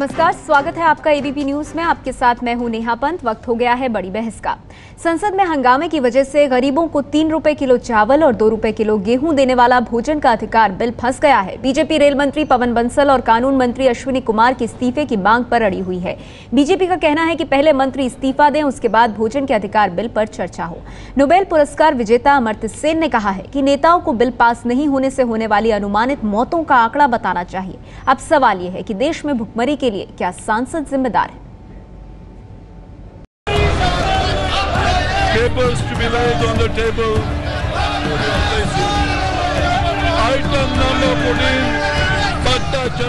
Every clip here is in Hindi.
नमस्कार, स्वागत है आपका एबीपी न्यूज में। आपके साथ मैं हूं नेहा पंत। वक्त हो गया है बड़ी बहस का। संसद में हंगामे की वजह से गरीबों को 3 रुपए किलो चावल और 2 रुपए किलो गेहूं देने वाला भोजन का अधिकार बिल फंस गया है। बीजेपी रेल मंत्री पवन बंसल और कानून मंत्री अश्विनी कुमार के इस्तीफे की मांग पर अड़ी हुई है। बीजेपी का कहना है कि पहले मंत्री इस्तीफा दें, उसके बाद भोजन के अधिकार बिल पर चर्चा हो। नोबेल पुरस्कार विजेता अमर्त्य सेन ने कहा है कि नेताओं को बिल पास नहीं होने से होने वाली अनुमानित मौतों का आंकड़ा बताना चाहिए। अब सवाल यह है कि देश में भुखमरी के लिए क्या सांसद जिम्मेदार है?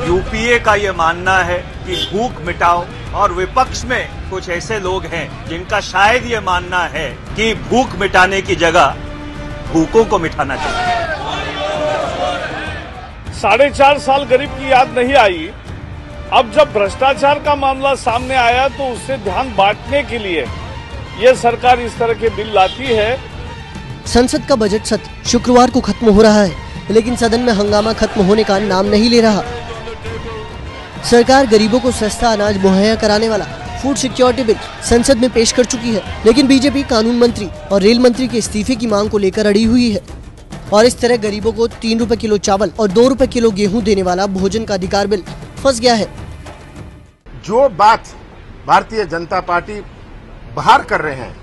यूपीए का ये मानना है कि भूख मिटाओ और विपक्ष में कुछ ऐसे लोग हैं जिनका शायद ये मानना है कि भूख मिटाने की जगह भूखों को मिटाना चाहिए। 4.5 साल गरीब की याद नहीं आई। अब जब भ्रष्टाचार का मामला सामने आया तो उससे ध्यान बांटने के लिए ये सरकार इस तरह के बिल लाती है। संसद का बजट सत्र शुक्रवार को खत्म हो रहा है, लेकिन सदन में हंगामा खत्म होने का नाम नहीं ले रहा। सरकार गरीबों को सस्ता अनाज मुहैया कराने वाला फूड सिक्योरिटी बिल संसद में पेश कर चुकी है, लेकिन बीजेपी कानून मंत्री और रेल मंत्री के इस्तीफे की मांग को लेकर अड़ी हुई है और इस तरह गरीबों को 3 रुपए किलो चावल और 2 रुपए किलो गेहूं देने वाला भोजन का अधिकार बिल फंस गया है। जो बात भारतीय जनता पार्टी बाहर कर रहे हैं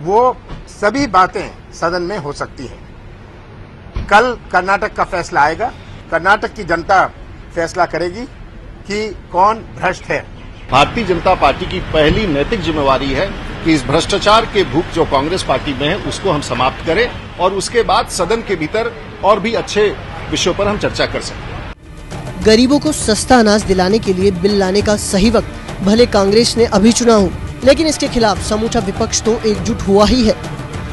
वो सभी बातें सदन में हो सकती हैं। कल कर्नाटक का फैसला आएगा, कर्नाटक की जनता फैसला करेगी कि कौन भ्रष्ट है। भारतीय जनता पार्टी की पहली नैतिक जिम्मेवारी है कि इस भ्रष्टाचार के भूख जो कांग्रेस पार्टी में है उसको हम समाप्त करें और उसके बाद सदन के भीतर और भी अच्छे विषयों पर हम चर्चा कर सकते हैं। गरीबों को सस्ता अनाज दिलाने के लिए बिल लाने का सही वक्त भले कांग्रेस ने अभी चुना हो, लेकिन इसके खिलाफ समूचा विपक्ष तो एकजुट हुआ ही है।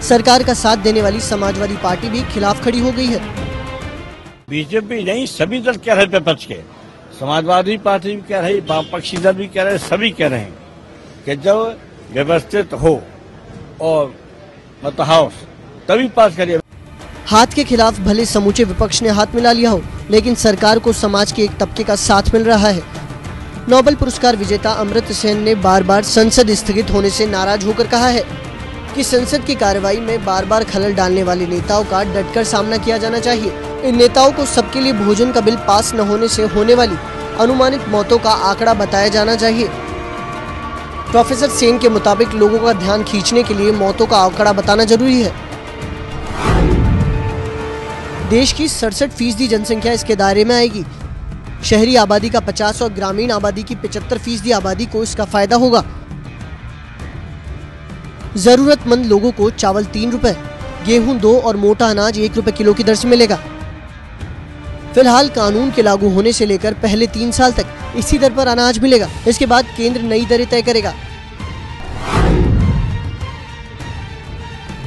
सरकार का साथ देने वाली समाजवादी पार्टी भी खिलाफ खड़ी हो गई है। बीजेपी नहीं, सभी दल कह रहे विपक्ष के, समाजवादी पार्टी भी कह रही, वामपक्षी दल भी कह रहे, सभी कह रहे हैं कि जब व्यवस्थित हो और मतलब हाउस तभी पास करिए। हाथ के खिलाफ भले समूचे विपक्ष ने हाथ मिला लिया हो, लेकिन सरकार को समाज के एक तबके का साथ मिल रहा है। नोबेल पुरस्कार विजेता अमर्त्य सेन ने बार बार संसद स्थगित होने से नाराज होकर कहा है कि संसद की कार्रवाई में बार बार खलल डालने वाले नेताओं का डटकर सामना किया जाना चाहिए। इन नेताओं को सबके लिए भोजन का बिल पास न होने से होने वाली अनुमानित मौतों का आंकड़ा बताया जाना चाहिए। प्रोफेसर सेन के मुताबिक लोगों का ध्यान खींचने के लिए मौतों का आंकड़ा बताना जरूरी है। देश की 67% जनसंख्या इसके दायरे में आएगी। शहरी आबादी का 50 और ग्रामीण आबादी की 75% आबादी को इसका फायदा होगा। जरूरतमंद लोगों को चावल 3 रुपए, गेहूं 2 और मोटा अनाज 1 रुपए किलो की दर से मिलेगा। फिलहाल कानून के लागू होने से लेकर पहले 3 साल तक इसी दर पर अनाज मिलेगा। इसके बाद केंद्र नई दरें तय करेगा।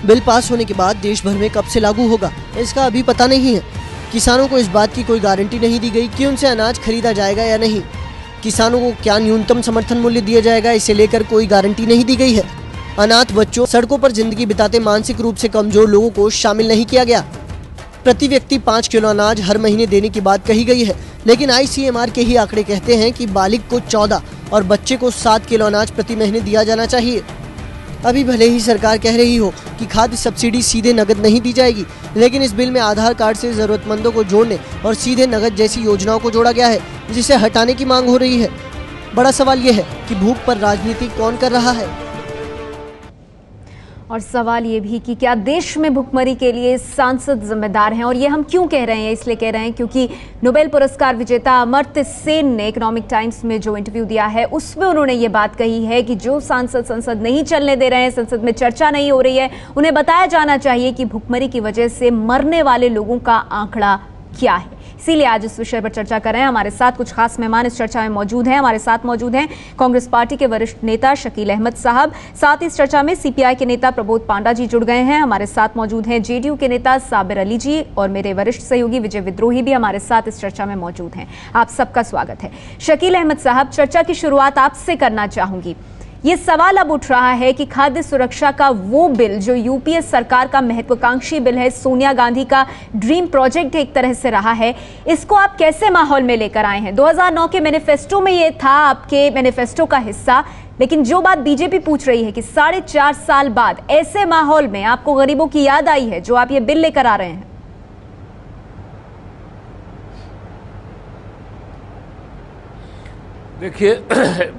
बिल पास होने के बाद देश भर में कब से लागू होगा इसका अभी पता नहीं है। किसानों को इस बात की कोई गारंटी नहीं दी गई कि उनसे अनाज खरीदा जाएगा या नहीं। किसानों को क्या न्यूनतम समर्थन मूल्य दिया जाएगा, इसे लेकर कोई गारंटी नहीं दी गई है। अनाथ बच्चों, सड़कों पर जिंदगी बिताते मानसिक रूप से कमजोर लोगों को शामिल नहीं किया गया। प्रति व्यक्ति 5 किलो अनाज हर महीने देने की बात कही गई है, लेकिन ICMR के ही आंकड़े कहते हैं कि बालिग को 14 और बच्चे को 7 किलो अनाज प्रति महीने दिया जाना चाहिए। अभी भले ही सरकार कह रही हो कि खाद्य सब्सिडी सीधे नगद नहीं दी जाएगी, लेकिन इस बिल में आधार कार्ड से जरूरतमंदों को जोड़ने और सीधे नगद जैसी योजनाओं को जोड़ा गया है, जिसे हटाने की मांग हो रही है। बड़ा सवाल यह है कि भूख पर राजनीति कौन कर रहा है। और सवाल ये भी कि क्या देश में भुखमरी के लिए सांसद जिम्मेदार हैं? और ये हम क्यों कह रहे हैं? इसलिए कह रहे हैं क्योंकि नोबेल पुरस्कार विजेता अमर्त्य सेन ने इकोनॉमिक टाइम्स में जो इंटरव्यू दिया है उसमें उन्होंने ये बात कही है कि जो सांसद संसद नहीं चलने दे रहे हैं, संसद में चर्चा नहीं हो रही है, उन्हें बताया जाना चाहिए कि भुखमरी की वजह से मरने वाले लोगों का आंकड़ा क्या है। इसीलिए आज इस विषय पर चर्चा कर रहे हैं। हमारे साथ कुछ खास मेहमान इस चर्चा में मौजूद हैं। हमारे साथ मौजूद हैं कांग्रेस पार्टी के वरिष्ठ नेता शकील अहमद साहब, साथ ही इस चर्चा में CPI के नेता प्रबोध पांडा जी जुड़ गए हैं। हमारे साथ मौजूद हैं JDU के नेता साबिर अली जी और मेरे वरिष्ठ सहयोगी विजय विद्रोही भी हमारे साथ इस चर्चा में मौजूद हैं। आप सबका स्वागत है। शकील अहमद साहब, चर्चा की शुरुआत आपसे करना चाहूंगी। ये सवाल अब उठ रहा है कि खाद्य सुरक्षा का वो बिल जो यूपीए सरकार का महत्वाकांक्षी बिल है, सोनिया गांधी का ड्रीम प्रोजेक्ट एक तरह से रहा है, इसको आप कैसे माहौल में लेकर आए हैं? 2009 के मैनिफेस्टो में ये था, आपके मैनिफेस्टो का हिस्सा, लेकिन जो बात बीजेपी पूछ रही है कि 4.5 साल बाद ऐसे माहौल में आपको गरीबों की याद आई है जो आप ये बिल लेकर आ रहे हैं? देखिए,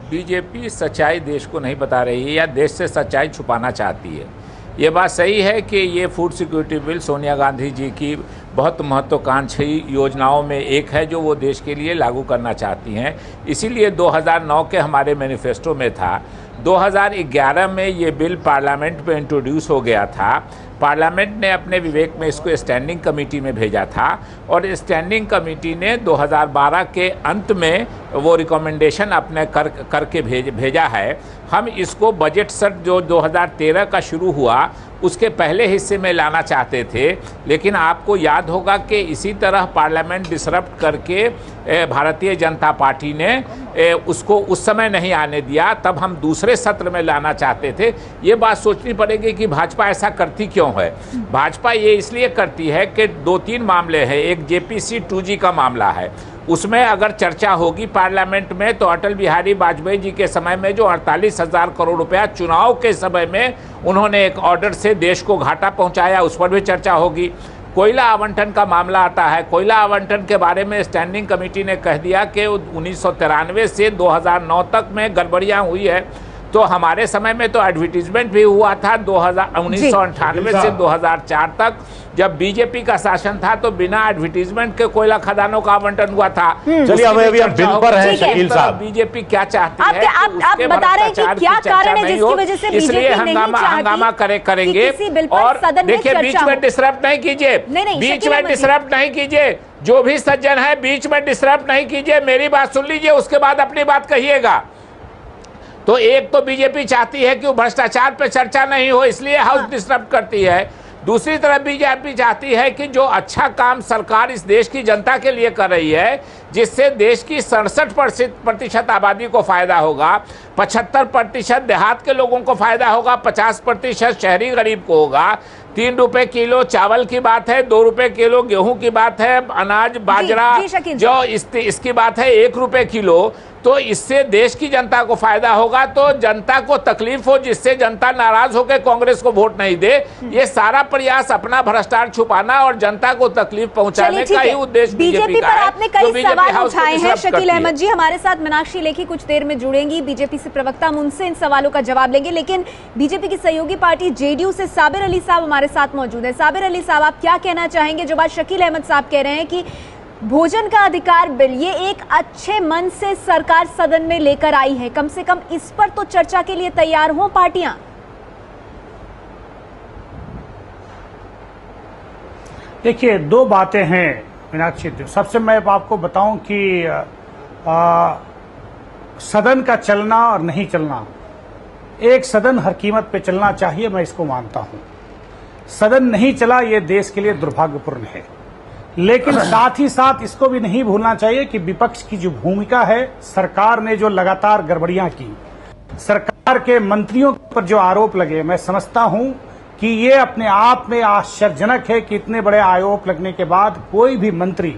बीजेपी सच्चाई देश को नहीं बता रही है या देश से सच्चाई छुपाना चाहती है। ये बात सही है कि ये food security bill Sonia Gandhi ji की बहुत महत्वाकांक्षी योजनाओं में एक है जो वो देश के लिए लागू करना चाहती हैं। इसीलिए 2009 के हमारे मैनिफेस्टो में था। 2011 में ये बिल पार्लियामेंट में इंट्रोड्यूस हो गया था। पार्लियामेंट ने अपने विवेक में इसको स्टैंडिंग कमेटी में भेजा था और स्टैंडिंग कमेटी ने 2012 के अंत में वो रिकमेंडेशन अपने करके भेजा है। हम इसको बजट सत्र जो 2013 का शुरू हुआ उसके पहले हिस्से में लाना चाहते थे, लेकिन आपको याद होगा कि इसी तरह पार्लियामेंट डिसरप्ट करके भारतीय जनता पार्टी ने उसको उस समय नहीं आने दिया। तब हम दूसरे सत्र में लाना चाहते थे। ये बात सोचनी पड़ेगी कि भाजपा ऐसा करती क्यों है। भाजपा ये इसलिए करती है कि 2-3 मामले हैं। एक JPC 2G का मामला है, उसमें अगर चर्चा होगी पार्लियामेंट में तो अटल बिहारी वाजपेयी जी के समय में जो 48,000 करोड़ रुपया चुनाव के समय में उन्होंने एक ऑर्डर से देश को घाटा पहुंचाया, उस पर भी चर्चा होगी। कोयला आवंटन का मामला आता है। कोयला आवंटन के बारे में स्टैंडिंग कमेटी ने कह दिया कि 1993 से 2009 तक में गड़बड़ियां हुई है। तो हमारे समय में तो एडवर्टीजमेंट भी हुआ था 1998 से 2004 तक, जब बीजेपी का शासन था तो बिना एडवर्टीजमेंट के कोयला खदानों का आवंटन हुआ था। चलिए अभी हम बिल पर हैं शकील साहब। बीजेपी क्या चाहती है आप बता रहे हैं कि क्या कारण है जिसकी वजह से इसलिए हंगामा करेंगे। और देखिए, बीच में डिसरप्ट नहीं कीजिए, बीच में डिसरप्ट नहीं कीजिए। जो भी सज्जन है बीच में डिसरप्ट नहीं कीजिए, मेरी बात सुन लीजिए, उसके बाद अपनी बात कहिएगा। तो एक तो बीजेपी चाहती है कि वो भ्रष्टाचार पे चर्चा नहीं हो, इसलिए हाउस डिस्टर्ब करती है। दूसरी तरफ बीजेपी चाहती है कि जो अच्छा काम सरकार इस देश की जनता के लिए कर रही है, जिससे देश की 67% आबादी को फायदा होगा, 75% देहात के लोगों को फायदा होगा, 50% शहरी गरीब को होगा। 3 रुपए किलो चावल की बात है, 2 रुपए किलो गेहूं की बात है, अनाज बाजरा जो इसकी बात है 1 रुपए किलो। तो इससे देश की जनता को फायदा होगा, तो जनता को तकलीफ हो, जिससे जनता नाराज होकर कांग्रेस को वोट नहीं दे। ये सारा प्रयास अपना भ्रष्टाचार छुपाना और जनता को तकलीफ पहुंचाने का ही उद्देश्य बीजेपी का है। आपने कई सवाल उठाए हैं शकील अहमद जी। हमारे साथ मीनाक्षी लेखी कुछ देर में जुड़ेंगी, बीजेपी से प्रवक्ता, हम उनसे इन सवालों का जवाब लेंगे। लेकिन बीजेपी की सहयोगी पार्टी JDU से साबिर अली साहब हमारे साथ मौजूद है। साबिर अली साहब, आप क्या कहना चाहेंगे जो बात शकील अहमद साहब कह रहे हैं कि भोजन का अधिकार बिल ये एक अच्छे मन से सरकार सदन में लेकर आई है, कम से कम इस पर तो चर्चा के लिए तैयार हो पार्टियां? देखिए, 2 बातें हैं मीनाक्षी। सबसे मैं आपको बताऊं कि सदन का चलना और नहीं चलना, एक सदन हर कीमत पे चलना चाहिए, मैं इसको मानता हूं। सदन नहीं चला, ये देश के लिए दुर्भाग्यपूर्ण है। लेकिन साथ ही साथ इसको भी नहीं भूलना चाहिए कि विपक्ष की जो भूमिका है, सरकार ने जो लगातार गड़बड़ियां की, सरकार के मंत्रियों पर जो आरोप लगे, मैं समझता हूं कि ये अपने आप में आश्चर्यजनक है कि इतने बड़े आरोप लगने के बाद कोई भी मंत्री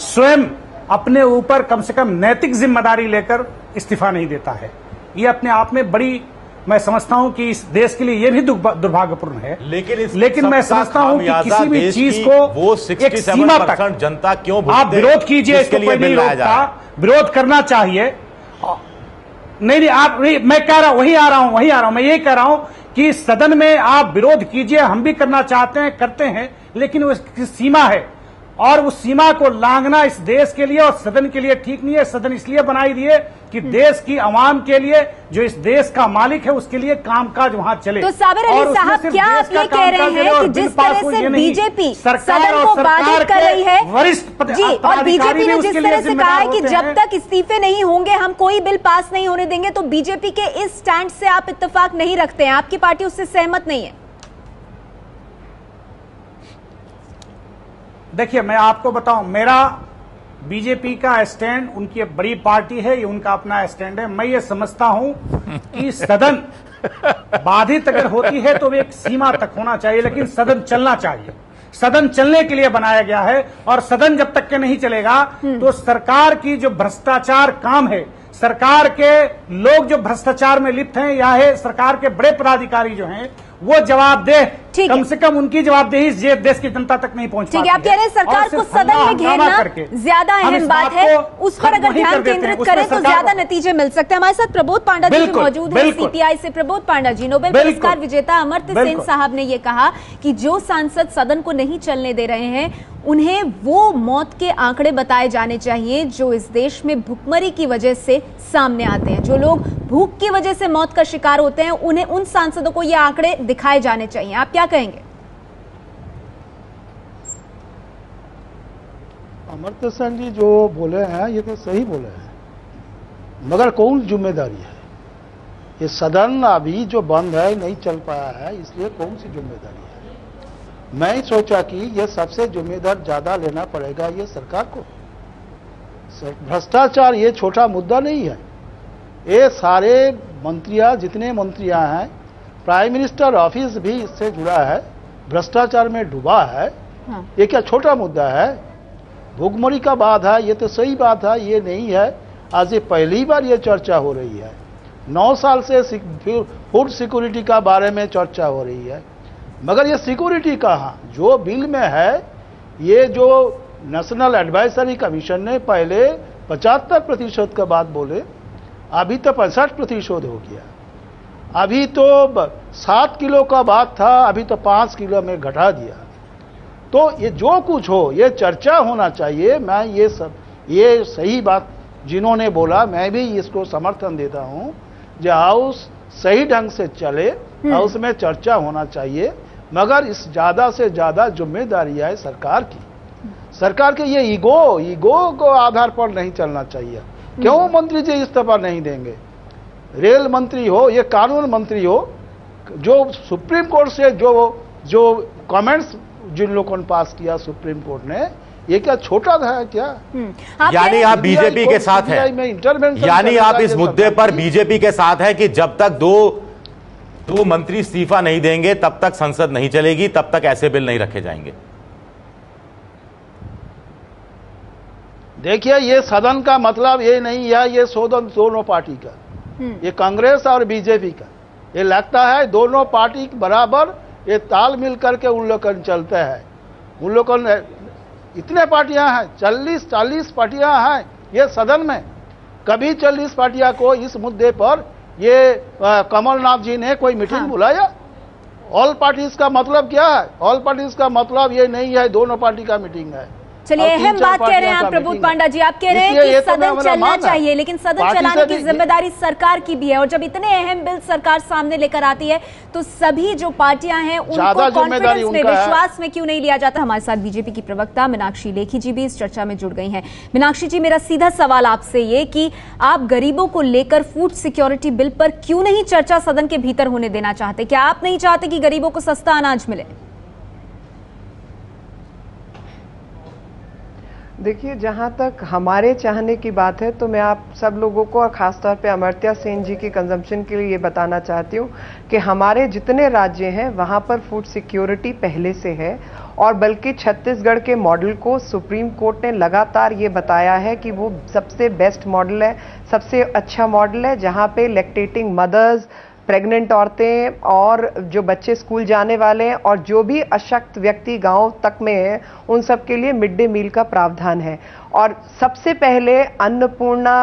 स्वयं अपने ऊपर कम से कम नैतिक जिम्मेदारी लेकर इस्तीफा नहीं देता है। ये अपने आप में बड़ी, मैं समझता हूं कि इस देश के लिए यह भी दुर्भाग्यपूर्ण है। लेकिन मैं समझता हूं कि किसी भी चीज को वो एक सीमा तक जनता क्यों आप विरोध कीजिए, इसको कोई नहीं रोकता, विरोध करना चाहिए। नहीं, आप मैं कह रहा हूं, वही आ रहा हूं, मैं ये कह रहा हूं कि सदन में आप विरोध कीजिए, हम भी करना चाहते हैं, करते हैं, लेकिन वो सीमा है और उस सीमा को लांघना इस देश के लिए और सदन के लिए ठीक नहीं है। सदन इसलिए बनाई दी है कि देश की आवाम के लिए, जो इस देश का मालिक है, उसके लिए कामकाज वहां चले। तो साबिर अली साहब, क्या आप ये कह रहे हैं कि जिस तरह से बीजेपी सदन को बाधित कर रही है, वरिष्ठ जी, और बीजेपी ने जिस तरह से कहा है कि जब तक इस्तीफे नहीं होंगे हम कोई बिल पास नहीं होने देंगे, तो बीजेपी के इस स्टैंड से आप इत्तेफाक नहीं रखते हैं, आपकी पार्टी उससे सहमत नहीं है? देखिए, मैं आपको बताऊं, मेरा बीजेपी का स्टैंड, उनकी बड़ी पार्टी है, ये उनका अपना स्टैंड है। मैं ये समझता हूं कि सदन बाधित अगर होती है तो एक सीमा तक होना चाहिए, लेकिन सदन चलना चाहिए। सदन चलने के लिए बनाया गया है, और सदन जब तक के नहीं चलेगा तो सरकार की जो भ्रष्टाचार काम है, सरकार के लोग जो भ्रष्टाचार में लिप्त हैं, या है सरकार के बड़े पदाधिकारी जो हैं, वो जवाबदेह, कम से कम उनकी जवाबदेही देश की जनता तक नहीं पहुंच पाती। ठीक है, आप कह रहे हैं सरकार को सदन में घेरना ज्यादा अहम बात है, उस पर अगर ध्यान केंद्रित करें तो ज्यादा नतीजे मिल सकते हैं। हमारे साथ प्रबोध पांडा जी भी मौजूद हैं सीपीआई से। प्रबोध पांडा जी, नोबेल पुरस्कार विजेता अमर्त्य सेन साहब ने यह कहा कि जो सांसद सदन को नहीं चलने दे रहे हैं, उन्हें वो मौत के आंकड़े बताए जाने चाहिए जो इस देश में भुखमरी की वजह से सामने आते हैं। जो लोग भूख की वजह से मौत का शिकार होते हैं, उन्हें, उन सांसदों को ये आंकड़े दिखाए जाने चाहिए। आप क्या कहेंगे? अमर्त्य सेन जी जो बोले हैं ये तो सही बोले हैं, मगर कौन जिम्मेदारी है? ये सदन अभी जो बंद है, नहीं चल पाया है, इसलिए कौन सी जिम्मेदारी है? मैं सोचा कि ये सबसे जिम्मेदार ज्यादा लेना पड़ेगा ये सरकार को। भ्रष्टाचार ये छोटा मुद्दा नहीं है। ये सारे मंत्रियां, जितने मंत्रियां हैं, प्राइम मिनिस्टर ऑफिस भी इससे जुड़ा है, भ्रष्टाचार में डूबा है। ये क्या छोटा मुद्दा है? भुखमरी का बात है, ये तो सही बात है, ये नहीं है आज ये पहली बार ये चर्चा हो रही है। 9 साल से फूड सिक्योरिटी का बारे में चर्चा हो रही है, मगर ये सिक्योरिटी कहाँ? जो बिल में है, ये जो नेशनल एडवाइजरी कमीशन ने पहले 75% का बात बोले, अभी तो 65% हो गया। अभी तो 7 किलो का बात था, अभी तो 5 किलो में घटा दिया। तो ये जो कुछ हो, ये चर्चा होना चाहिए। मैं ये सही बात जिन्होंने बोला, मैं भी इसको समर्थन देता हूं। जो हाउस सही ढंग से चले, हाउस में चर्चा होना चाहिए, मगर इस ज्यादा से ज्यादा जिम्मेदारी है सरकार की। सरकार के ये ईगो को आधार पर नहीं चलना चाहिए। क्यों मंत्री जी इस्तीफा नहीं देंगे? रेल मंत्री हो, ये कानून मंत्री हो, जो सुप्रीम कोर्ट से जो कमेंट्स जिन लोगों ने पास किया सुप्रीम कोर्ट ने, ये क्या छोटा था क्या? यानी आप बीजेपी के साथ हैं, यानी आप इस मुद्दे पर बीजेपी के साथ हैं कि जब तक दो मंत्री इस्तीफा नहीं देंगे तब तक संसद नहीं चलेगी, तब तक ऐसे बिल नहीं रखे जाएंगे। देखिए, ये सदन का मतलब ये नहीं है ये सदन दोनों पार्टी का, ये कांग्रेस और बीजेपी का। ये लगता है दोनों पार्टी बराबर ये ताल मिल करके उन लोग चलते हैं। उन लोगों ने इतने पार्टियां हैं, 40 पार्टियां हैं ये सदन में। कभी 40 पार्टियां को इस मुद्दे पर ये कमलनाथ जी ने कोई मीटिंग बुलाया? ऑल पार्टीज का मतलब क्या है? ऑल पार्टीज का मतलब ये नहीं है दोनों पार्टी का मीटिंग है। चलिए, अहम बात कह रहे हैं आप प्रबोध पांडा जी। आप कह रहे हैं कि सदन चलना चाहिए, लेकिन सदन चलाने की जिम्मेदारी सरकार की भी है। और जब इतने अहम बिल सरकार सामने लेकर आती है तो सभी जो पार्टियां हैं उनको कॉन्फिडेंस में, विश्वास में क्यों नहीं लिया जाता? हमारे साथ बीजेपी की प्रवक्ता मीनाक्षी लेखी जी भी इस चर्चा में जुड़ गई हैं। मीनाक्षी जी, मेरा सीधा सवाल आपसे ये कि आप गरीबों को लेकर फूड सिक्योरिटी बिल पर क्यों नहीं चर्चा सदन के भीतर होने देना चाहते? क्या आप नहीं चाहते कि गरीबों को सस्ता अनाज मिले? देखिए, जहाँ तक हमारे चाहने की बात है तो मैं आप सब लोगों को और ख़ासतौर पे अमर्त्य सेन जी की कंजम्पशन के लिए ये बताना चाहती हूँ कि हमारे जितने राज्य हैं वहाँ पर फूड सिक्योरिटी पहले से है, और बल्कि छत्तीसगढ़ के मॉडल को सुप्रीम कोर्ट ने लगातार ये बताया है कि वो सबसे बेस्ट मॉडल है, सबसे अच्छा मॉडल है, जहाँ पे लैक्टेटिंग मदर्स, प्रेग्नेंट औरतें और जो बच्चे स्कूल जाने वाले हैं और जो भी अशक्त व्यक्ति गांव तक में है, उन सब के लिए मिड डे मील का प्रावधान है। और सबसे पहले अन्नपूर्णा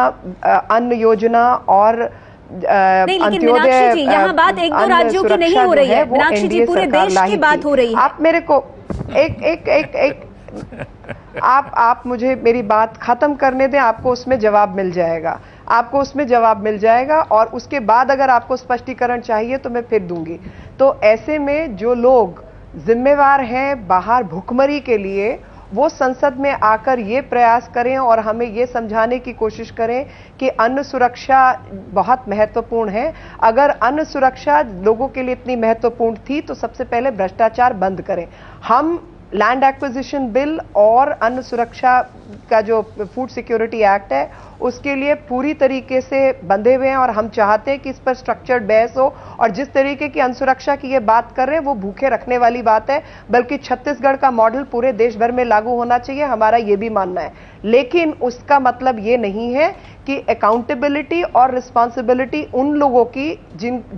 अन्न योजना और अंत्योदय, यहाँ बात एक दो राज्यों की नहीं हो रही है मीनाक्षी जी, पूरे देश की बात हो रही है। आप मेरे को एक आप मुझे मेरी बात खत्म करने दें, आपको उसमें जवाब मिल जाएगा, आपको उसमें जवाब मिल जाएगा, और उसके बाद अगर आपको स्पष्टीकरण चाहिए तो मैं फिर दूंगी। तो ऐसे में जो लोग जिम्मेवार हैं बाहर भुखमरी के लिए, वो संसद में आकर ये प्रयास करें और हमें ये समझाने की कोशिश करें कि अन्न सुरक्षा बहुत महत्वपूर्ण है। अगर अन्न सुरक्षा लोगों के लिए इतनी महत्वपूर्ण थी तो सबसे पहले भ्रष्टाचार बंद करें। हम लैंड एक्विजिशन बिल और अन्न सुरक्षा का जो फूड सिक्योरिटी एक्ट है उसके लिए पूरी तरीके से बंधे हुए हैं और हम चाहते हैं कि इस पर स्ट्रक्चर्ड बहस हो। और जिस तरीके की अन्न सुरक्षा की ये बात कर रहे हैं वो भूखे रखने वाली बात है, बल्कि छत्तीसगढ़ का मॉडल पूरे देश भर में लागू होना चाहिए, हमारा ये भी मानना है। लेकिन उसका मतलब ये नहीं है कि अकाउंटेबिलिटी और रिस्पॉन्सिबिलिटी उन लोगों की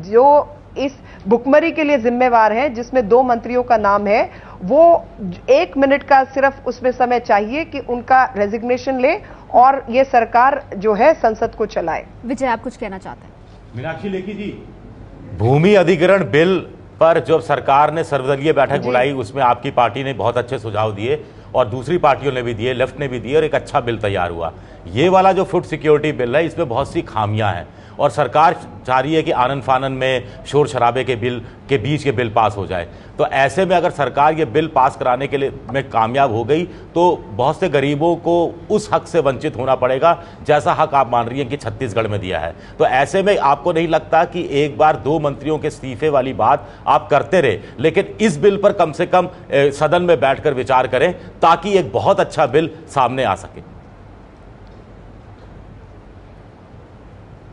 जो इस भुखमरी के लिए जिम्मेवार हैं, जिसमें 2 मंत्रियों का नाम है, वो 1 मिनट का सिर्फ उसमें समय चाहिए कि उनका रेजिग्नेशन ले और ये सरकार जो है संसद को चलाए। विजय, आप कुछ कहना चाहते हैं? मीनाक्षी लेखी जी, भूमि अधिग्रहण बिल पर जब सरकार ने सर्वदलीय बैठक बुलाई उसमें आपकी पार्टी ने बहुत अच्छे सुझाव दिए और दूसरी पार्टियों ने भी दिए, लेफ्ट ने भी दिए और एक अच्छा बिल तैयार हुआ। ये वाला जो फूड सिक्योरिटी बिल है इसमें बहुत सी खामियां हैं और सरकार चाह रही है कि आनन फानन में शोर शराबे के बिल के बीच के बिल पास हो जाए। तो ऐसे में अगर सरकार ये बिल पास कराने के लिए में कामयाब हो गई तो बहुत से गरीबों को उस हक से वंचित होना पड़ेगा जैसा हक आप मान रही हैं कि छत्तीसगढ़ में दिया है। तो ऐसे में आपको नहीं लगता कि एक बार 2 मंत्रियों के इस्तीफे वाली बात आप करते रहे, लेकिन इस बिल पर कम से कम सदन में बैठकर विचार करें ताकि एक बहुत अच्छा बिल सामने आ सके?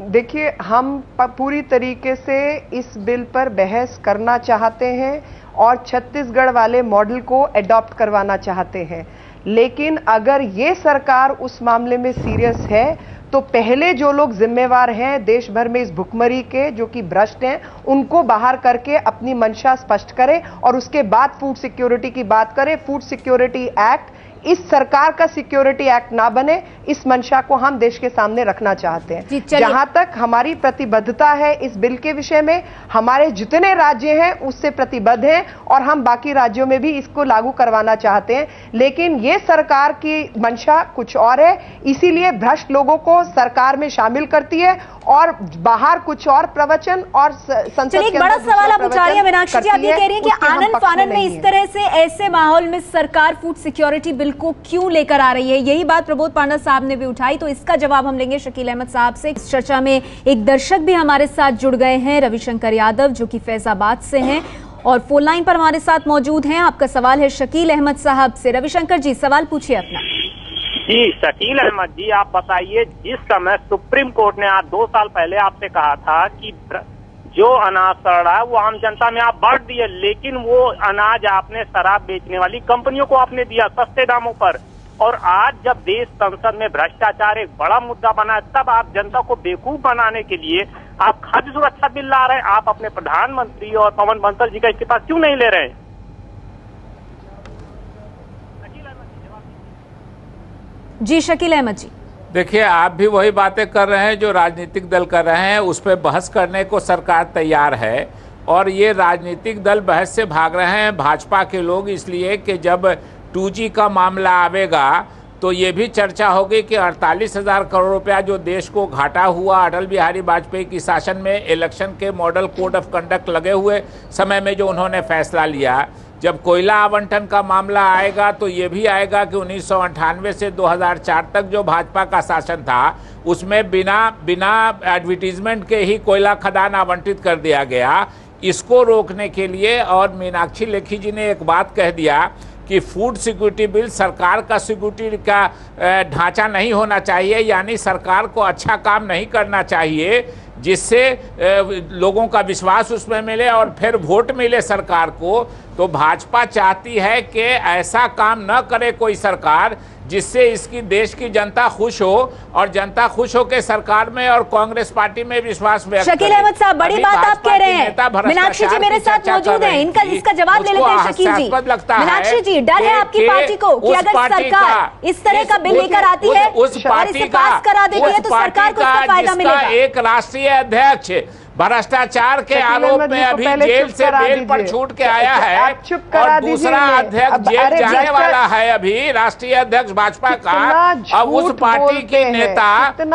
देखिए, हम पूरी तरीके से इस बिल पर बहस करना चाहते हैं और छत्तीसगढ़ वाले मॉडल को एडॉप्ट करवाना चाहते हैं, लेकिन अगर ये सरकार उस मामले में सीरियस है तो पहले जो लोग जिम्मेवार हैं देश भर में इस भुखमरी के, जो कि भ्रष्ट हैं, उनको बाहर करके अपनी मंशा स्पष्ट करे और उसके बाद फूड सिक्योरिटी की बात करें। फूड सिक्योरिटी एक्ट इस सरकार का सिक्योरिटी एक्ट ना बने, इस मंशा को हम देश के सामने रखना चाहते हैं। जहां तक हमारी प्रतिबद्धता है इस बिल के विषय में, हमारे जितने राज्य हैं उससे प्रतिबद्ध हैं और हम बाकी राज्यों में भी इसको लागू करवाना चाहते हैं, लेकिन ये सरकार की मंशा कुछ और है, इसीलिए भ्रष्ट लोगों को सरकार में शामिल करती है और बाहर कुछ और प्रवचन और संसद के एक बड़ा सवाल आप उठा रही हैं मीनाक्षी जी, आप ये कह रही हैं कि आनन फानन में इस तरह से ऐसे माहौल में सरकार फूड सिक्योरिटी बिल को क्यों लेकर आ रही है? यही बात प्रबोध पांडा साहब ने भी उठाई, तो इसका जवाब हम लेंगे शकील अहमद साहब से। इस चर्चा में एक दर्शक भी हमारे साथ जुड़ गए हैं, रविशंकर यादव, जो कि फैजाबाद से हैं और फोन लाइन पर हमारे साथ मौजूद हैं। आपका सवाल है शकील अहमद साहब से। रविशंकर जी, सवाल पूछिए अपना। जी शकील अहमद जी, आप बताइए, जिस समय सुप्रीम कोर्ट ने आज 2 साल पहले आपसे कहा था कि जो अनाज सड़ रहा है वो आम जनता में आप बांट दिए, लेकिन वो अनाज आपने शराब बेचने वाली कंपनियों को आपने दिया सस्ते दामों पर, और आज जब देश संसद में भ्रष्टाचार एक बड़ा मुद्दा बना है तब आप जनता को बेवकूफ बनाने के लिए आप खाद्य सुरक्षा बिल ला रहे हैं। आप अपने प्रधानमंत्री और पवन बंसल जी का इस्तीफा क्यों नहीं ले रहे हैं? जी शकील अहमद जी, देखिए, आप भी वही बातें कर रहे हैं जो राजनीतिक दल कर रहे हैं, उस पर बहस करने को सरकार तैयार है और ये राजनीतिक दल बहस से भाग रहे हैं भाजपा के लोग, इसलिए कि जब 2G का मामला आवेगा तो ये भी चर्चा होगी कि 48,000 करोड़ रुपया जो देश को घाटा हुआ अटल बिहारी वाजपेयी की शासन में इलेक्शन के मॉडल कोड ऑफ कंडक्ट लगे हुए समय में जो उन्होंने फैसला लिया, जब कोयला आवंटन का मामला आएगा तो ये भी आएगा कि 1998 से 2004 तक जो भाजपा का शासन था उसमें बिना एडवर्टीजमेंट के ही कोयला खदान आवंटित कर दिया गया। इसको रोकने के लिए, और मीनाक्षी लेखी जी ने एक बात कह दिया कि फूड सिक्योरिटी बिल सरकार का सिक्योरिटी का ढांचा नहीं होना चाहिए, यानी सरकार को अच्छा काम नहीं करना चाहिए जिससे लोगों का विश्वास उसमें मिले और फिर वोट मिले सरकार को। तो भाजपा चाहती है कि ऐसा काम न करे कोई सरकार जिससे इसकी देश की जनता खुश हो और जनता खुश हो के सरकार में और कांग्रेस पार्टी में विश्वास व्यक्त करे। शकील अहमद साहब, बड़ी बात आप कह रहे हैं। मीनाक्षी जी मेरे साथ मौजूद हैं, इनका इसका जवाब ले लेते हैं शकील जी। मीनाक्षी जी, डर है आपकी पार्टी को कि अगर सरकार इस तरह का बिल लेकर आती है और इसे पास करा देती है तो सरकार को इसका फायदा मिलेगा। एक राष्ट्रीय अध्यक्ष भ्रष्टाचार के आरोप में अभी जेल से बेल पर छूट के आया है और दूसरा अध्यक्ष जेल जाने वाला है अभी, राष्ट्रीय अध्यक्ष भाजपा का। अब उस पार्टी के नेता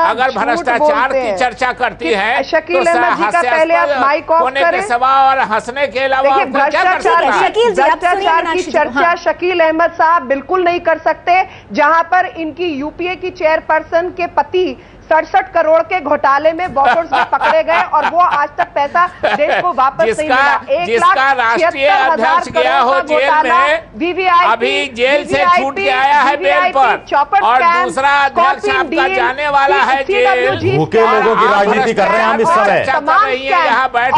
अगर भ्रष्टाचार की चर्चा करती है तो हास्यास्पद होने के सिवा और हंसने के अलावा क्या कर सकते हैं? भ्रष्टाचार की चर्चा शकील अहमद साहब बिल्कुल नहीं कर सकते, जहां पर इनकी यूपीए की चेयरपर्सन के पति 67 करोड़ के घोटाले में बॉटर्स में पकड़े गए और वो आज तक पैसा देश को वापस नहीं मिला। जिसका राष्ट्रीय अध्यक्ष गया हो जेल में, वीवीआईपी अभी जेल से छूट के आया है बेल पर, और दूसरा अध्यक्ष आपका जाने वाला है जेल। भूखे लोगों की राजनीति कर रहे हैं हम इस समय।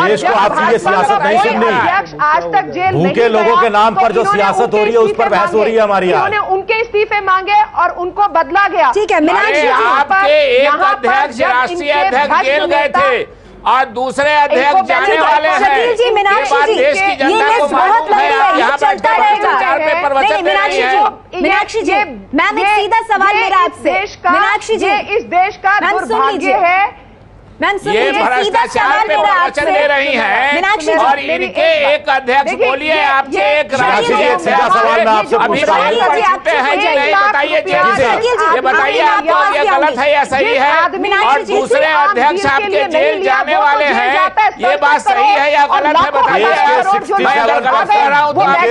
देश को आपकी ये सियासत नहीं सुननी। आज तक जेल भूखे लोगों के नाम पर जो सियासत हो रही है उस पर बहस हो रही है हमारी। उन्होंने उनके इस्तीफे मांगे और उनको बदला गया। ठीक है, आपके एक अध्यक्ष राष्ट्रीय अध्यक्ष जेल गए थे और दूसरे अध्यक्ष जाने वाले हैं। देश की जनता को मालूम है यहाँ बैठकर भ्रष्टाचार पे प्रवचन दे रही है। मीनाक्षी जी, मैम एक सीधा सवाल मेरा आपसे। मीनाक्षी जी, इस देश का दुर्भाग्य है। मैम ये भ्रष्टाचार पे प्रवचन दे रही हैं और इनके एक अध्यक्ष बोलिए आपसे एक सीधा सवाल मैं आपसे पूछता हूं। बताइए ये बताइए आपको ये गलत है या सही है, और दूसरे अध्यक्ष आपके जेल जाने वाले हैं, ये बात सही है या गलत है बताइए। मैं अगर गलत कह रहा हूँ तो आप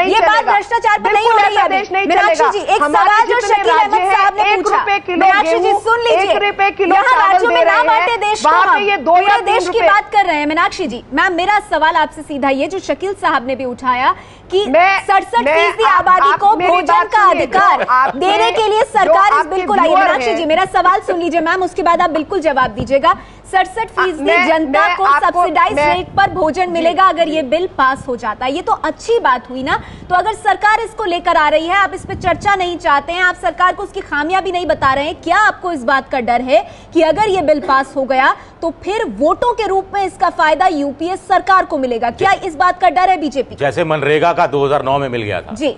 ये बात भ्रष्टाचार पर नहीं हो रही है। मीनाक्षी जी, एक सवाल जो शकील अहमद साहब ने पूछा, मीनाक्षी जी सुन लीजिए, यहाँ राज्यों में ना बांटे देश को, हम पूरे देश की बात कर रहे हैं। मीनाक्षी जी, मैम मेरा सवाल आपसे सीधा ये जो शकील साहब ने भी उठाया कि 67% आबादी को भोजन का अधिकार देने के लिए सरकार इस बिल को लाई है। मीनाक्षी जी मेरा सवाल सुन लीजिए मैम, उसके बाद आप बिल्कुल जवाब दीजिएगा। 67% जनता को सब्सिडाइज रेट पर भोजन मिलेगा अगर ये बिल पास हो जाता है। ये तो अच्छी बात हुई ना। तो अगर सरकार इसको लेकर आ रही है, आप इस पर चर्चा नहीं चाहते हैं, आप सरकार को उसकी खामियां भी नहीं बता रहे हैं, क्या आपको इस बात का डर है कि अगर ये बिल पास हो गया तो फिर वोटों के रूप में इसका फायदा यूपीए सरकार को मिलेगा? क्या इस बात का डर है बीजेपी? जैसे मनरेगा का 2009 में मिल गया था। जी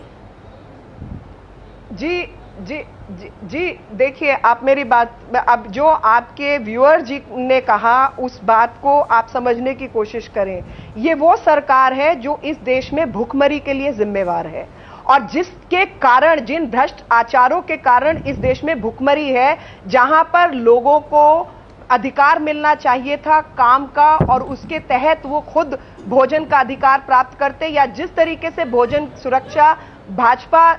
जी जी जी जी देखिए, आप मेरी बात, अब जो आपके व्यूअर जी ने कहा उस बात को आप समझने की कोशिश करें। ये वो सरकार है जो इस देश में भूखमरी के लिए जिम्मेवार है और जिसके कारण, जिन भ्रष्ट आचारों के कारण इस देश में भूखमरी है, जहां पर लोगों को अधिकार मिलना चाहिए था काम का और उसके तहत वो खुद भोजन का अधिकार प्राप्त करते, या जिस तरीके से भोजन सुरक्षा भाजपा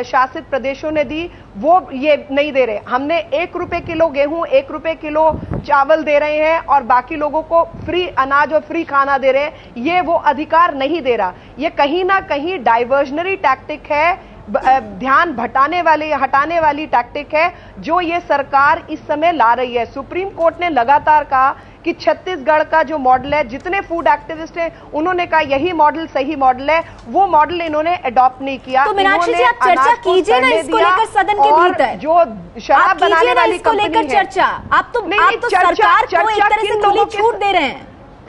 शासित प्रदेशों ने दी वो ये नहीं दे रहे। हमने 1 रुपए किलो गेहूं, 1 रुपए किलो चावल दे रहे हैं और बाकी लोगों को फ्री अनाज और फ्री खाना दे रहे हैं। ये वो अधिकार नहीं दे रहा। ये कहीं ना कहीं डाइवर्जनरी टैक्टिक है, ध्यान हटाने वाली टैक्टिक है जो ये सरकार इस समय ला रही है। सुप्रीम कोर्ट ने लगातार कहा कि छत्तीसगढ़ का जो मॉडल है, जितने फूड एक्टिविस्ट हैं उन्होंने कहा यही मॉडल सही मॉडल है, वो मॉडल इन्होंने अडॉप्ट नहीं किया। तो मीनाक्षी जी आप चर्चा कीजिए ना इसको लेकर सदन के भीतर, जो शराब बनाने वाली कंपनी है चर्चा। आप तो सरकार को एक तरह से खुली छूट दे रहे हैं।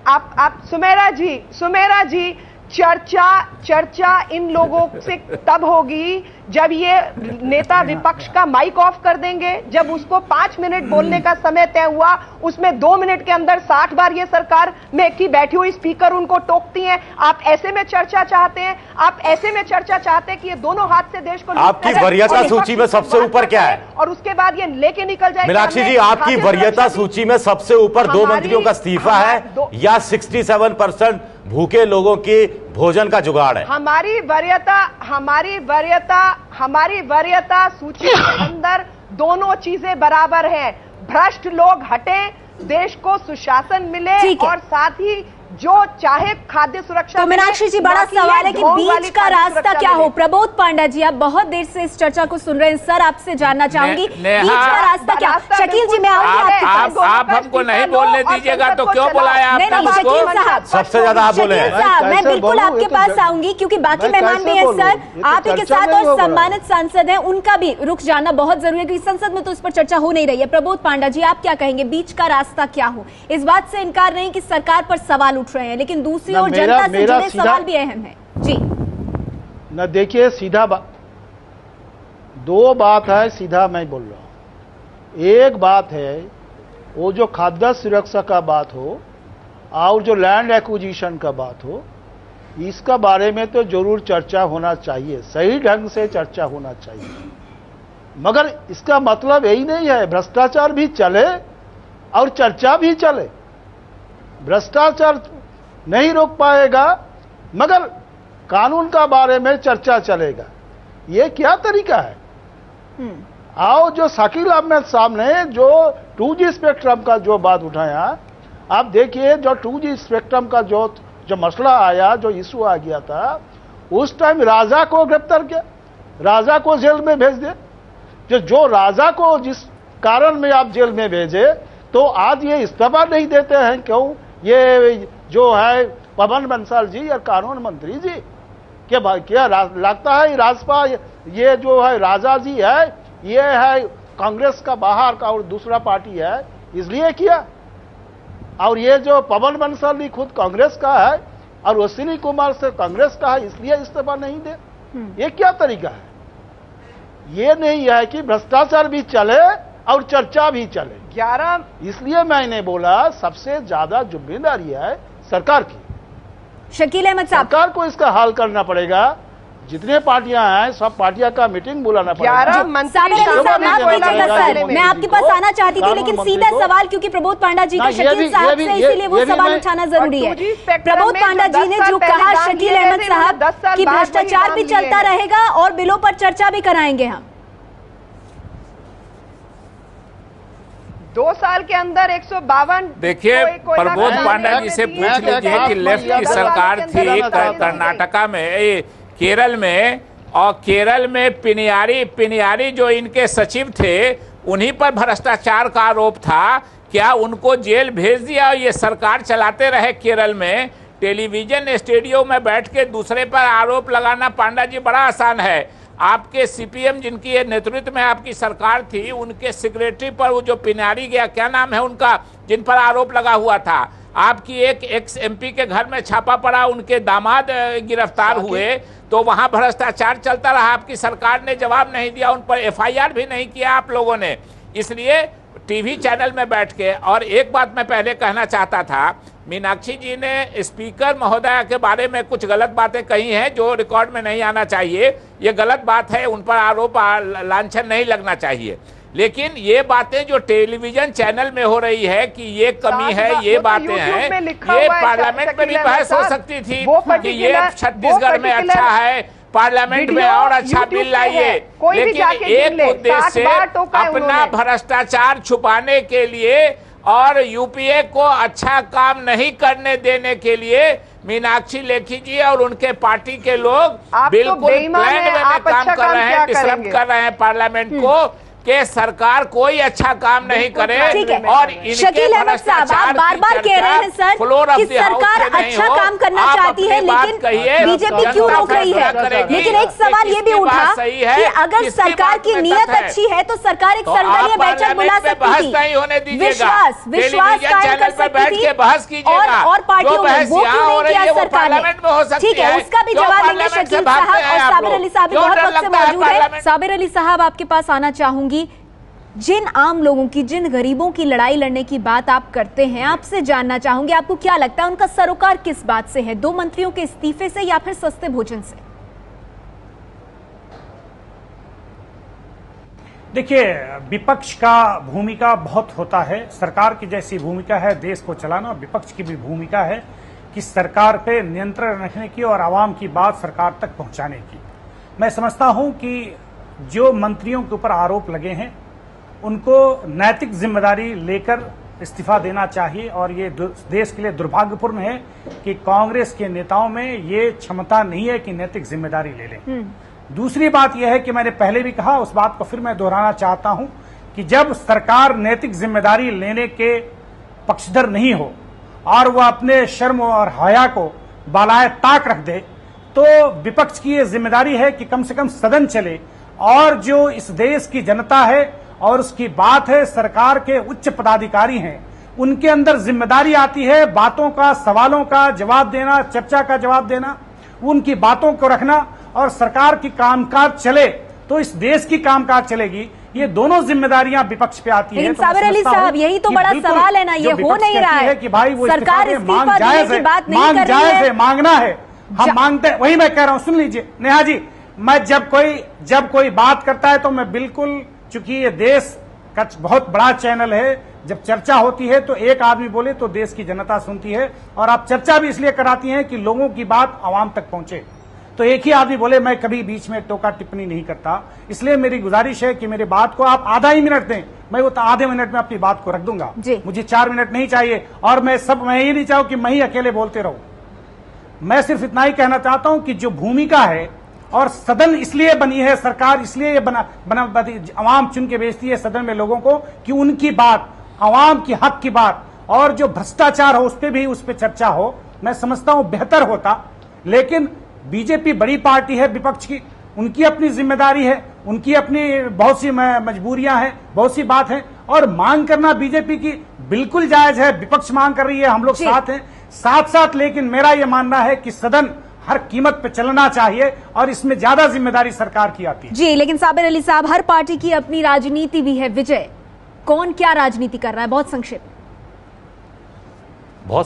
आप सुमेरा जी चर्चा इन लोगों से तब होगी जब ये नेता विपक्ष का माइक ऑफ कर देंगे, जब उसको 5 मिनट बोलने का समय तय हुआ, उसमें 2 मिनट के अंदर 60 बार ये सरकार में की बैठी हुई स्पीकर उनको टोकती हैं। आप ऐसे में चर्चा चाहते हैं? आप ऐसे में चर्चा चाहते हैं कि ये दोनों हाथ से देश को आपकी वरीयता सूची में सबसे ऊपर क्या है और उसके बाद ये लेके निकल जाए? मीनाक्षी जी, आपकी वरीयता सूची में सबसे ऊपर 2 मंत्रियों का इस्तीफा है या 67% भूखे लोगों के भोजन का जुगाड़ है? हमारी वरीयता सूची के अंदर दोनों चीजें बराबर हैं। भ्रष्ट लोग हटे, देश को सुशासन मिले और साथ ही जो चाहे खाद्य सुरक्षा। तो मीनाक्षी जी बड़ा सवाल है कि बीच का रास्ता क्या हो? प्रबोध पांडा जी आप बहुत देर से इस चर्चा को सुन रहे हैं, सर आपसे जानना चाहूंगी बीच का रास्ता क्या? शकील जी मैं आऊंगी आप हमको नहीं बोलने दीजिएगा तो क्यों बुलाया? शकील साहब सबसे ज्यादा आप बोले। मैं बिल्कुल आपके पास आऊंगी क्योंकि बाकी मेहमान भी हैं सर, आप ही के साथ और सम्मानित सांसद हैं, उनका भी रुख जानना बहुत जरूरी है क्योंकि संसद में तो इस पर चर्चा हो नहीं रही है। प्रबोध पांडा जी आप क्या कहेंगे, बीच का रास्ता क्या हो? इस बात से इनकार नहीं कि सरकार पर सवाल उठ रहे हैं, लेकिन दूसरी ओर जनता से जुड़े सवाल भी अहम है। जी न देखिए, सीधा दो बात है, सीधा मैं बोल रहा हूं। एक बात है वो जो खाद्य सुरक्षा का बात हो और जो लैंड एक्विजिशन का बात हो, इसका बारे में तो जरूर चर्चा होना चाहिए, सही ढंग से चर्चा होना चाहिए। मगर इसका मतलब यही नहीं है भ्रष्टाचार भी चले और चर्चा भी चले। भ्रष्टाचार नहीं रोक पाएगा, मगर कानून का बारे में चर्चा चलेगा। ये क्या तरीका है? आओ, जो शकील अहमद साहब ने जो 2G स्पेक्ट्रम का जो बात उठाया, आप देखिए जो 2G स्पेक्ट्रम का जो मसला आया, जो इशू आ गया था, उस टाइम राजा को गिरफ्तार किया, राजा को जेल में भेज दिया। जो राजा को जिस कारण में आप जेल में भेजे, तो आज ये इस्तीफा नहीं देते हैं क्यों? ये जो है पवन बंसल जी और कानून मंत्री जी, क्या लगता है राजपा ये जो है राजा जी है, ये है कांग्रेस का बाहर का और दूसरा पार्टी है, इसलिए किया? और ये जो पवन बंसल भी खुद कांग्रेस का है और अश्विनी कुमार से कांग्रेस का है, इसलिए इस्तीफा नहीं दे। ये क्या तरीका है? ये नहीं है कि भ्रष्टाचार भी चले और चर्चा भी चले। 11 इसलिए मैंने बोला सबसे ज्यादा जिम्मेदारी है सरकार की। शकील अहमद साहब, सरकार को इसका हल करना पड़ेगा। जितने पार्टियां हैं सब पार्टियां का मीटिंग बुलाना पड़ेगा। मैं आपके पास आना चाहती थी, लेकिन सीधा सवाल, क्योंकि प्रबोध पांडा जी का शकील साहब से, इसीलिए वो सवाल उठाना जरूरी है। प्रबोध पांडा जी ने जो कहा शकील अहमद साहब कि भ्रष्टाचार भी चलता रहेगा और बिलों पर चर्चा भी कराएंगे हम। 2 साल के अंदर 152। देखिए, प्रबोध पांडा जी से पूछ लीजिए कि लेफ्ट की सरकार थी कर्नाटका में, केरल में, और केरल में पिनियारी जो इनके सचिव थे, उन्हीं पर भ्रष्टाचार का आरोप था। क्या उनको जेल भेज दिया? ये सरकार चलाते रहे केरल में। टेलीविजन स्टूडियो में बैठ के दूसरे पर आरोप लगाना पांडा जी बड़ा आसान है। आपके सीपीएम जिनकी नेतृत्व में आपकी सरकार थी, उनके सेक्रेटरी पर वो जो पिनारी गया, क्या नाम है उनका, जिन पर आरोप लगा हुआ था, आपकी एक एक्स एमपी के घर में छापा पड़ा, उनके दामाद गिरफ्तार हुए, तो वहां भ्रष्टाचार चलता रहा। आपकी सरकार ने जवाब नहीं दिया, उन पर एफआईआर भी नहीं किया आप लोगों ने। इसलिए टीवी चैनल में बैठ के, और एक बात मैं पहले कहना चाहता था, मीनाक्षी जी ने स्पीकर महोदया के बारे में कुछ गलत बातें कही हैं जो रिकॉर्ड में नहीं आना चाहिए। ये गलत बात है, उन पर आरोप लांछन नहीं लगना चाहिए। लेकिन ये बातें जो टेलीविजन चैनल में हो रही है कि ये कमी है, ये बातें हैं, ये पार्लियामेंट में भी बहस हो सकती थी कि ये छत्तीसगढ़ में अच्छा है, पार्लियामेंट में और अच्छा बिल लाइए। लेकिन एक उद्देश्य से अपना भ्रष्टाचार छुपाने के लिए और यूपीए को अच्छा काम नहीं करने देने के लिए मीनाक्षी लेखी जी और उनके पार्टी के लोग बिल्कुल प्लान में काम कर रहे हैं, डिस्टर्ब कर रहे हैं पार्लियामेंट को कि सरकार कोई अच्छा काम नहीं करे। और शकील अहमद साहब, आप बार-बार कह रहे हैं सर कि सरकार अच्छा काम करना चाहती है, लेकिन बीजेपी क्यों रोक रही है? लेकिन एक सवाल ये भी उठा कि अगर सरकार की नीयत अच्छी है तो सरकार एक सर्वदलीय बैठक बुला सकती थी, विश्वास कायम कर सकती थी, और पार्टियों में वो क्यों नहीं किया सरकार ने? ठीक है, उसका भी जवाब देंगे शकील साहब। और साबिर अली साहब भी बहुत वक्त से मौजूद है। साबिर अली साहब, आपके पास आना चाहूंगी। जिन आम लोगों की, जिन गरीबों की लड़ाई लड़ने की बात आप करते हैं, आपसे जानना चाहूंगी, आपको क्या लगता है उनका सरोकार किस बात से है? 2 मंत्रियों के इस्तीफे से या फिर सस्ते भोजन से? देखिए, विपक्ष का भूमिका बहुत होता है। सरकार की जैसी भूमिका है देश को चलाना, विपक्ष की भी भूमिका है कि सरकार पे नियंत्रण रखने की और आवाम की बात सरकार तक पहुंचाने की। मैं समझता हूं कि जो मंत्रियों के ऊपर आरोप लगे हैं उनको नैतिक जिम्मेदारी लेकर इस्तीफा देना चाहिए, और ये देश के लिए दुर्भाग्यपूर्ण है कि कांग्रेस के नेताओं में ये क्षमता नहीं है कि नैतिक जिम्मेदारी ले लें। दूसरी बात यह है कि मैंने पहले भी कहा, उस बात को फिर मैं दोहराना चाहता हूं कि जब सरकार नैतिक जिम्मेदारी लेने के पक्षधर नहीं हो और वह अपने शर्म और हया को बालाए ताक रख दे, तो विपक्ष की यह जिम्मेदारी है कि कम से कम सदन चले, और जो इस देश की जनता है और उसकी बात है, सरकार के उच्च पदाधिकारी हैं, उनके अंदर जिम्मेदारी आती है बातों का, सवालों का जवाब देना, चर्चा का जवाब देना, उनकी बातों को रखना, और सरकार की कामकाज चले तो इस देश की कामकाज चलेगी। ये दोनों जिम्मेदारियां विपक्ष पे आती है। लेकिन साबिर अली साहब, यही तो बड़ा सवाल है ना, ये हो नहीं रहा है कि भाई वो सरकार मांग जायज है, मांगना है, हम मांगते, वही मैं कह रहा हूं। सुन लीजिए नेहा जी, मैं जब कोई बात करता है तो मैं बिल्कुल, चूंकि ये देश का बहुत बड़ा चैनल है, जब चर्चा होती है तो एक आदमी बोले तो देश की जनता सुनती है, और आप चर्चा भी इसलिए कराती हैं कि लोगों की बात आवाम तक पहुंचे। तो एक ही आदमी बोले मैं कभी बीच में टोका टिप्पणी नहीं करता। इसलिए मेरी गुजारिश है कि मेरी बात को आप आधा ही मिनट दें, मैं वो आधे मिनट में अपनी बात को रख दूंगा। मुझे 4 मिनट नहीं चाहिए और मैं ये नहीं चाहूं कि मैं ही अकेले बोलते रहूं। मैं सिर्फ इतना ही कहना चाहता हूं कि जो भूमिका है और सदन इसलिए बनी है, सरकार इसलिए ये अवाम चुन के भेजती है सदन में लोगों को कि उनकी बात, अवाम की हक की बात और जो भ्रष्टाचार हो उस पर चर्चा हो। मैं समझता हूं बेहतर होता, लेकिन बीजेपी बड़ी पार्टी है विपक्ष की, उनकी अपनी जिम्मेदारी है, उनकी अपनी बहुत सी मजबूरियां हैं, बहुत सी बात है और मांग करना बीजेपी की बिल्कुल जायज है। विपक्ष मांग कर रही है, हम लोग साथ हैं, साथ। लेकिन मेरा यह मानना है कि सदन हर कीमत पे चलना चाहिए और इसमें ज्यादा जिम्मेदारी सरकार की आती है। जी, लेकिन साबिर अली साहब, हर पार्टी की अपनी राजनीति भी है। विजय, कौन क्या राजनीति कर रहा है? बहुत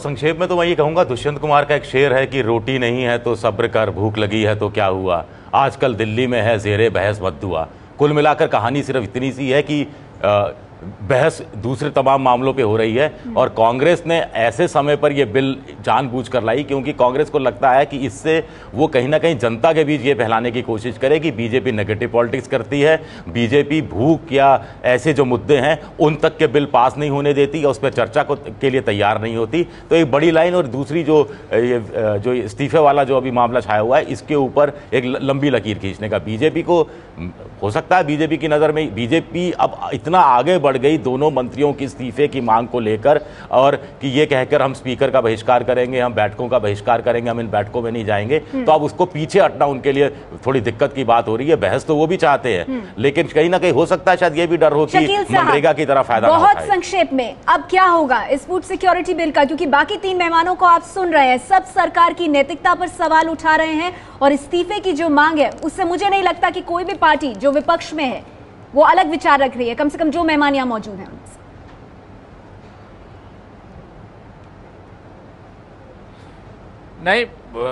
संक्षेप में तो मैं ये कहूंगा, दुष्यंत कुमार का एक शेर है कि रोटी नहीं है तो सब्र कर, भूख लगी है तो क्या हुआ, आजकल दिल्ली में है जेरे बहस मत दुआ। कुल मिलाकर कहानी सिर्फ इतनी सी है कि बहस दूसरे तमाम मामलों पे हो रही है और कांग्रेस ने ऐसे समय पर यह बिल जानबूझकर लाई क्योंकि कांग्रेस को लगता है कि इससे वो कहीं ना कहीं जनता के बीच ये फैलाने की कोशिश करे कि बीजेपी नेगेटिव पॉलिटिक्स करती है, बीजेपी भूख या ऐसे जो मुद्दे हैं उन तक के बिल पास नहीं होने देती या उस पर चर्चा के लिए तैयार नहीं होती। तो एक बड़ी लाइन। और दूसरी जो इस्तीफे वाला जो अभी मामला छाया हुआ है, इसके ऊपर एक लंबी लकीर खींचने का बीजेपी को हो सकता है। बीजेपी की नज़र में बीजेपी अब इतना आगे बढ़ गई दोनों मंत्रियों की इस्तीफे की मांग को लेकर और कि ये कहकर हम स्पीकर का बहिष्कार करेंगे, हम बैठकों का बहिष्कार करेंगे, हम इन बैठकों में नहीं जाएंगे। तो अब उसको पीछे हटना उनके लिए थोड़ी दिक्कत की बात हो रही है। बहस तो वो भी चाहते हैं, लेकिन कहीं ना कहीं हो सकता है शायद ये भी डर हो कि मनरेगा की तरह फायदा ना उठाए। बहुत संक्षेप में अब क्या होगा इस फूड सिक्योरिटी बिल का, क्योंकि बाकी 3 मेहमानों को आप सुन रहे हैं, सब सरकार की नैतिकता पर सवाल उठा रहे हैं और इस्तीफे की जो मांग है उससे मुझे नहीं लगता कि कोई भी पार्टी जो विपक्ष में है वो अलग विचार रख रही है, कम से कम जो मेहमान यहां मौजूद हैं। नहीं,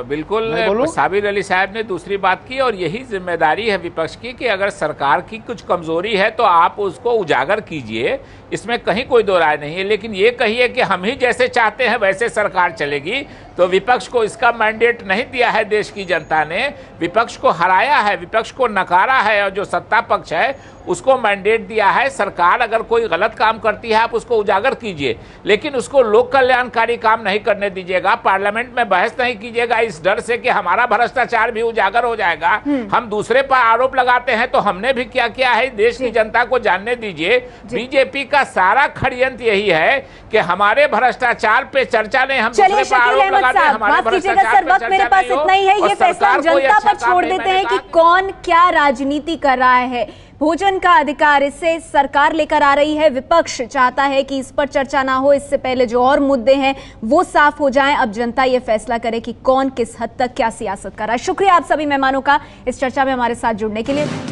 बिल्कुल साबिर अली साहब ने दूसरी बात की और यही जिम्मेदारी है विपक्ष की कि अगर सरकार की कुछ कमजोरी है तो आप उसको उजागर कीजिए, इसमें कहीं कोई दो राय नहीं है। लेकिन ये कहिए कि हम ही जैसे चाहते हैं वैसे सरकार चलेगी, तो विपक्ष को इसका मैंडेट नहीं दिया है। देश की जनता ने विपक्ष को हराया है, विपक्ष को नकारा है और जो सत्ता पक्ष है उसको मैंडेट दिया है। सरकार अगर कोई गलत काम करती है आप उसको उजागर कीजिए, लेकिन उसको लोक कल्याणकारी काम नहीं करने दीजिएगा। पार्लियामेंट में बहस नहीं कीजिएगा इस डर से कि हमारा भ्रष्टाचार भी उजागर हो जाएगा। हम दूसरे पर आरोप लगाते हैं तो हमने भी क्या किया है देश की जनता को जानने दीजिए। बीजेपी का सारा षड्यंत्र यही है कि हमारे भ्रष्टाचार पे चर्चा नहीं, हम दूसरे पर आरोप लगाते हैं हमारे भ्रष्टाचार पे चर्चा मेरे पास इतना ही है, ये फैसला जनता पर छोड़ देते हैं कि कौन क्या राजनीति कर रहा है। भोजन का अधिकार इसे सरकार लेकर आ रही है, विपक्ष चाहता है कि इस पर चर्चा ना हो, इससे पहले जो और मुद्दे हैं वो साफ हो जाएं। अब जनता ये फैसला करे कि कौन किस हद तक क्या सियासत कर रहा है। शुक्रिया आप सभी मेहमानों का इस चर्चा में हमारे साथ जुड़ने के लिए।